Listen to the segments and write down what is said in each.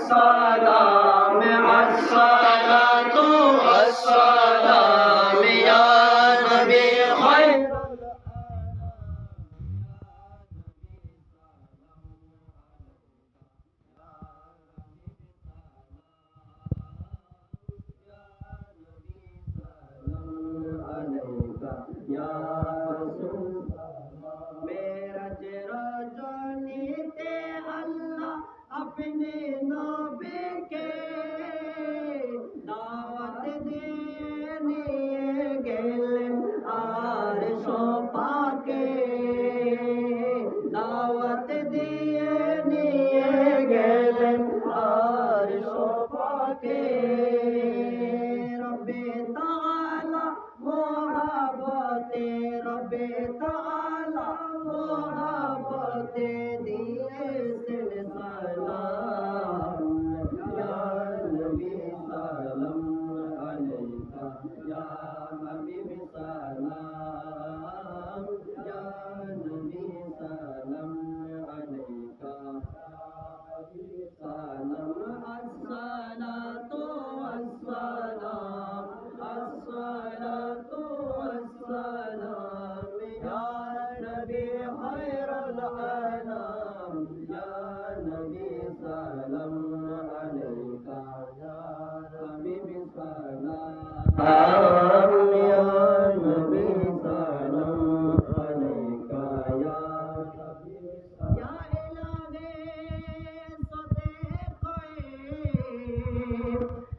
अस्सलाम अस्सलातु अस्सलाम या नबी खैरुल या रसूल मेरज रजनीते अल्लाह अपने नबी के दावत देने गेलेन आरश पाके दावत देने गेलेन आरश पाके रब्बे ताला मोहब्बते रब्बे ताला मोहब्बते दिए सलाम या नबी सलाम अलैका या हबीब सलाम या नबी सलाम अलैका सलाम अस्सलातु वस्सलाम अस्सलातु वस्सलाम या नबी खैरुल अनाम या नबी सलाम अलैका या हबीब सलाम या नबी सलाम अलैका या इलाहे सदे कोई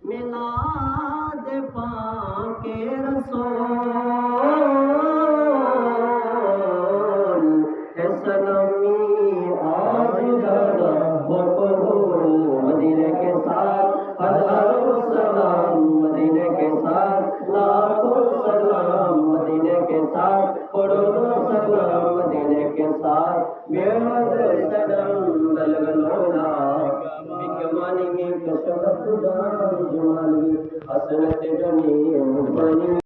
मिलाद पाके रसूल है सलामी आज ज़्यादा मकबूल मदीने के साथ हज़ारों सलाम मदीने के साथ लाखों सलाम मदीने के साथ करोड़ों सलाम मदीने के साथ बेहद सलाम बलगलोना बिकमानी में कसरत जान जुमानी हसरत जमी मुबानी